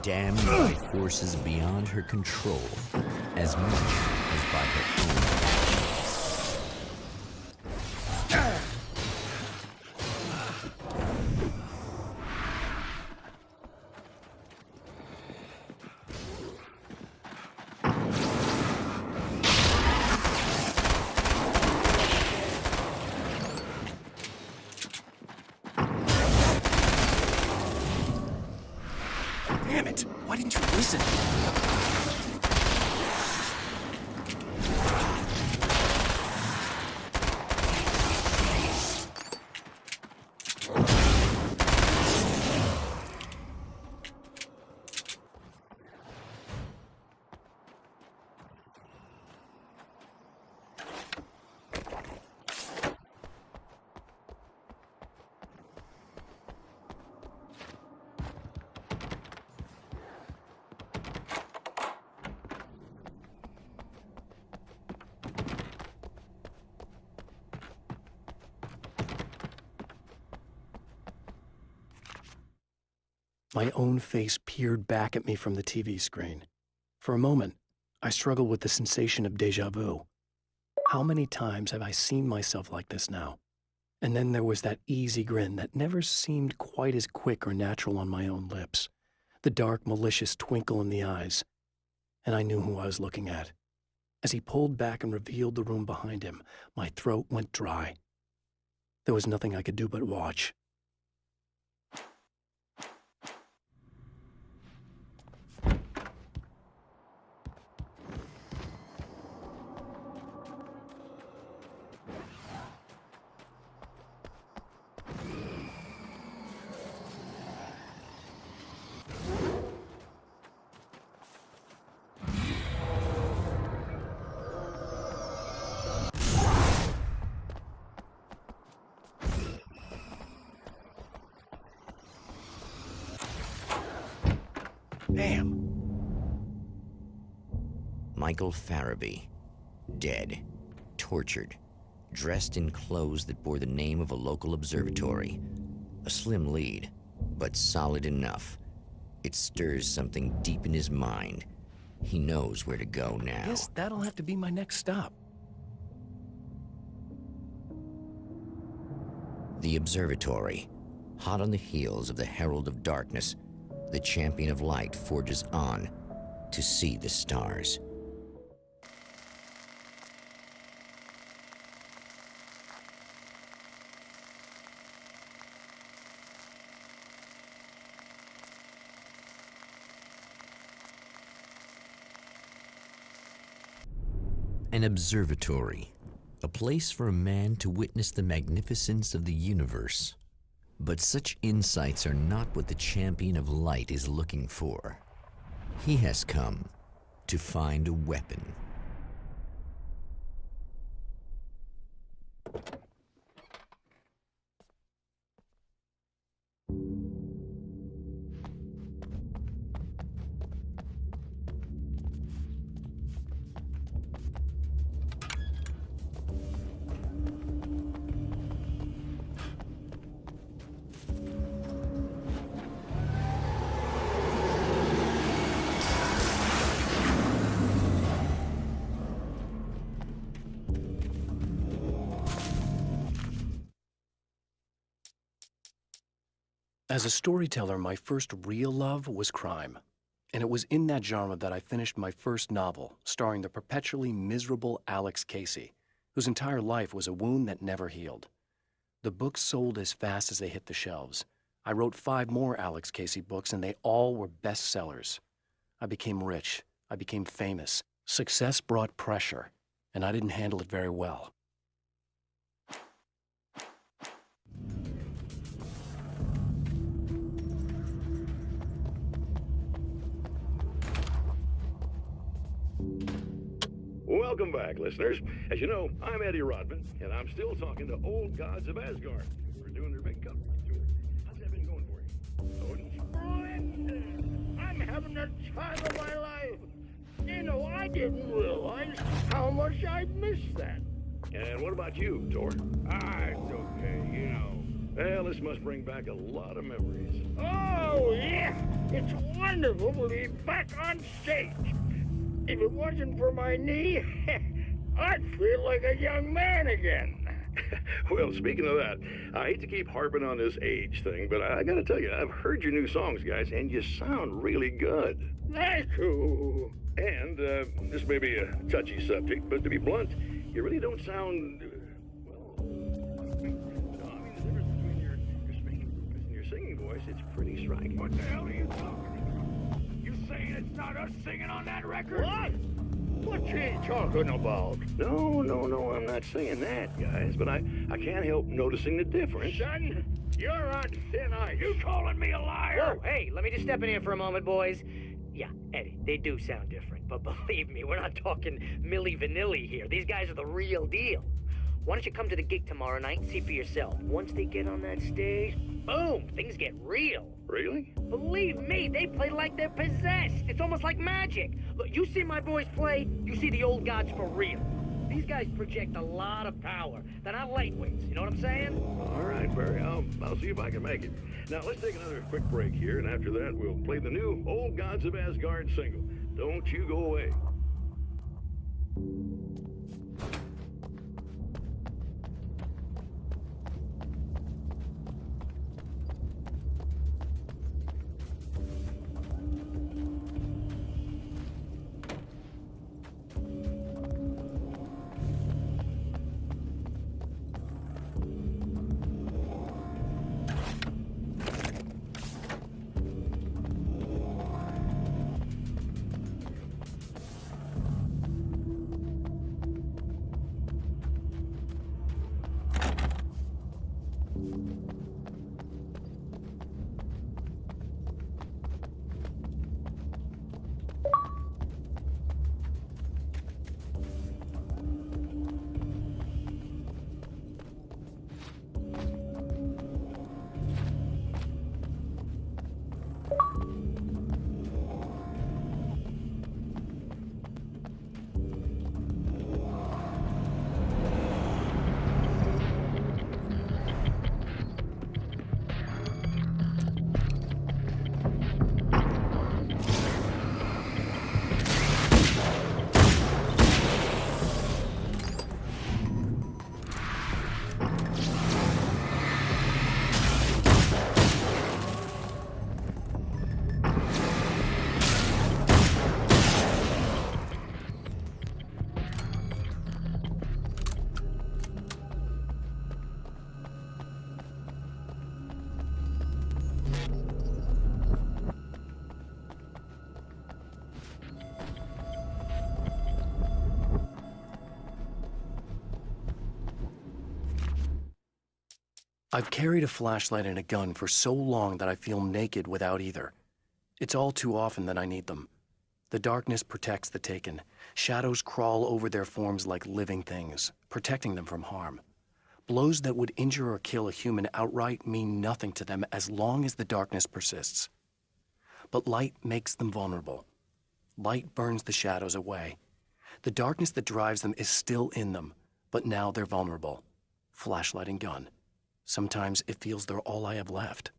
damned by forces beyond her control as much as by her own actions. Damn it! Why didn't you listen? My own face peered back at me from the TV screen. For a moment, I struggled with the sensation of déjà vu. How many times have I seen myself like this now? And then there was that easy grin that never seemed quite as quick or natural on my own lips, the dark, malicious twinkle in the eyes. And I knew who I was looking at. As he pulled back and revealed the room behind him, my throat went dry. There was nothing I could do but watch. Damn. Michael Farabee, dead, tortured, dressed in clothes that bore the name of a local observatory. A slim lead, but solid enough. It stirs something deep in his mind. He knows where to go now. Guess that'll have to be my next stop. The observatory, hot on the heels of the Herald of Darkness, the champion of light forges on to see the stars. An observatory, a place for a man to witness the magnificence of the universe. But such insights are not what the champion of light is looking for. He has come to find a weapon. As a storyteller, my first real love was crime. And it was in that genre that I finished my first novel, starring the perpetually miserable Alex Casey, whose entire life was a wound that never healed. The books sold as fast as they hit the shelves. I wrote 5 more Alex Casey books, and they all were bestsellers. I became rich. I became famous. Success brought pressure, and I didn't handle it very well. Welcome back, listeners. As you know, I'm Eddie Rodman, and I'm still talking to old gods of Asgard. We're doing their big cover tour. How's that been going for you? Splendid! I'm having the time of my life. You know, I didn't realize how much I'd missed that. And what about you, Tor? It's okay, you know. Well, this must bring back a lot of memories. Oh, yeah! It's wonderful to be back on stage. If it wasn't for my knee, I'd feel like a young man again. Well, speaking of that, I hate to keep harping on this age thing, but I gotta tell you, I've heard your new songs, guys, and you sound really good. Thank you. And this may be a touchy subject, but to be blunt, you really don't sound, well, no, I mean, the difference between your speaking voice and your singing voice, it's pretty striking. What the hell are you talking about? You saying it's not us singing on that record? What? What's he talking about? No, I'm not saying that, guys, but I can't help noticing the difference. Son, you're on thin ice. You calling me a liar? Whoa, hey, let me just step in here for a moment, boys. Yeah, Eddie, they do sound different, but believe me, we're not talking Milli Vanilli here. These guys are the real deal. Why don't you come to the gig tomorrow night and see for yourself? Once they get on that stage, boom, things get real. Really? Believe me, they play like they're possessed. It's almost like magic. Look, you see my boys play, you see the old gods for real. These guys project a lot of power. They're not lightweights, you know what I'm saying? All right, Barry, I'll see if I can make it. Now, let's take another quick break here, and after that, we'll play the new Old Gods of Asgard single. Don't you go away. I've carried a flashlight and a gun for so long that I feel naked without either. It's all too often that I need them. The darkness protects the taken. Shadows crawl over their forms like living things, protecting them from harm. Blows that would injure or kill a human outright mean nothing to them as long as the darkness persists. But light makes them vulnerable. Light burns the shadows away. The darkness that drives them is still in them, but now they're vulnerable. Flashlight and gun. Sometimes it feels they're all I have left.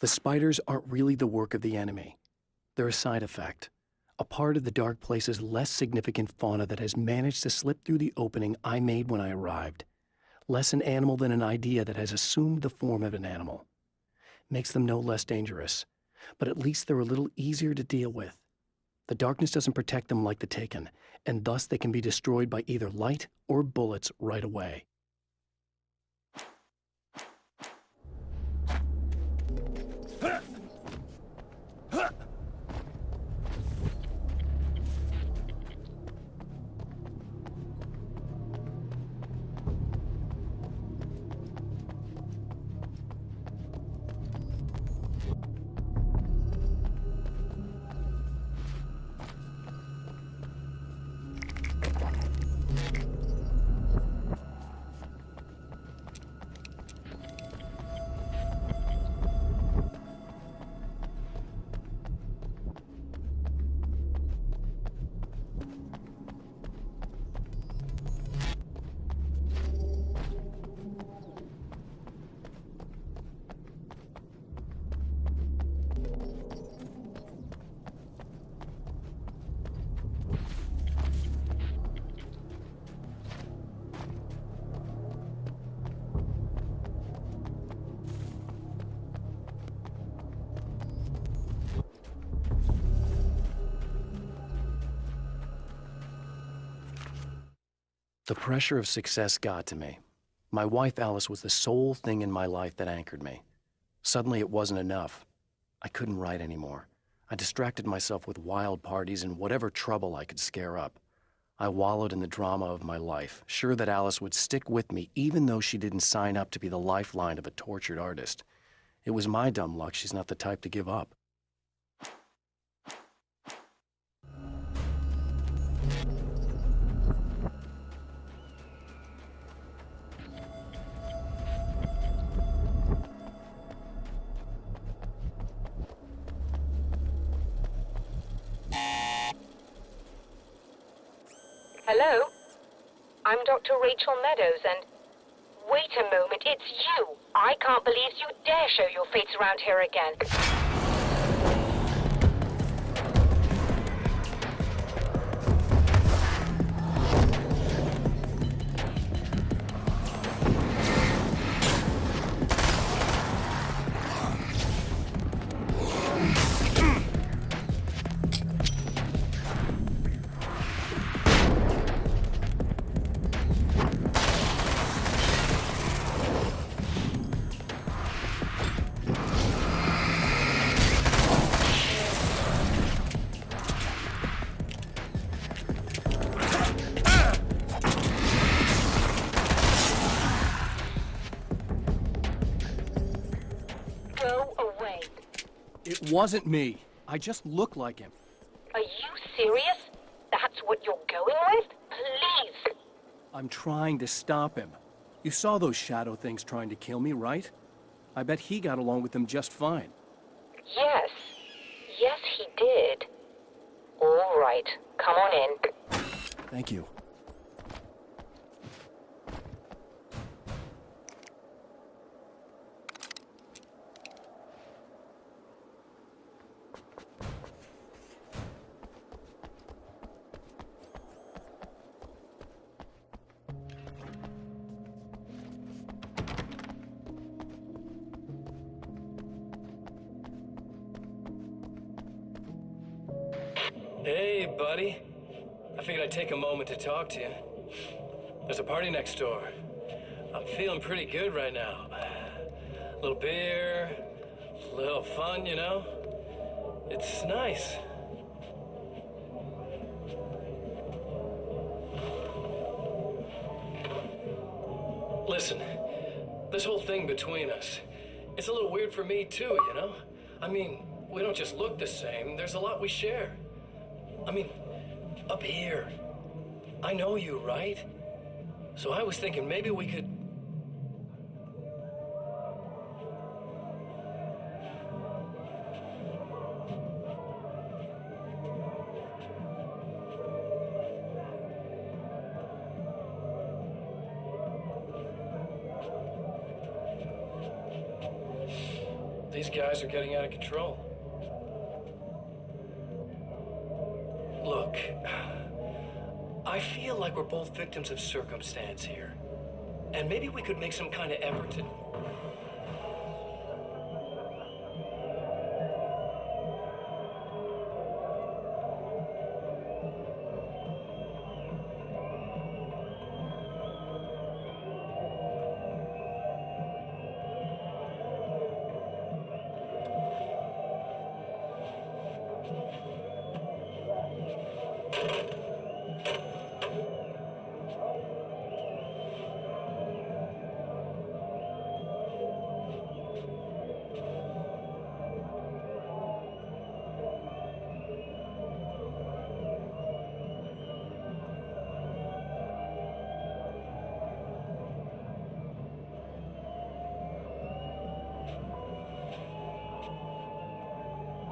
The spiders aren't really the work of the enemy. They're a side effect, a part of the Dark Place's less significant fauna that has managed to slip through the opening I made when I arrived. Less an animal than an idea that has assumed the form of an animal. Makes them no less dangerous, but at least they're a little easier to deal with. The darkness doesn't protect them like the Taken, and thus they can be destroyed by either light or bullets right away. The pressure of success got to me. My wife Alice was the sole thing in my life that anchored me. Suddenly it wasn't enough. I couldn't write anymore. I distracted myself with wild parties and whatever trouble I could scare up. I wallowed in the drama of my life, sure that Alice would stick with me even though she didn't sign up to be the lifeline of a tortured artist. It was my dumb luck she's not the type to give up. Hello? I'm Dr. Rachel Meadows, and... Wait a moment, it's you! I can't believe you dare show your face around here again. It wasn't me. I just look like him. Are you serious? That's what you're going with? Please! I'm trying to stop him. You saw those shadow things trying to kill me, right? I bet he got along with them just fine. Yes. Yes, he did. All right. Come on in. Thank you. Hey, buddy. I figured I'd take a moment to talk to you. There's a party next door. I'm feeling pretty good right now. A little beer, a little fun, you know? It's nice. Listen, this whole thing between us, it's a little weird for me too, you know? I mean, we don't just look the same, there's a lot we share. I mean, up here, I know you, right? So I was thinking maybe we could... These guys are getting out of control. Look, I feel like we're both victims of circumstance here. And maybe we could make some kind of effort to...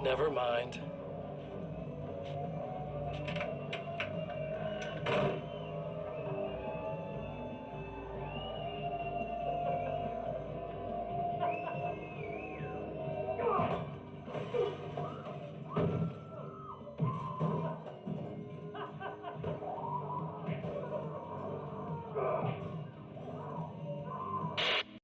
Never mind.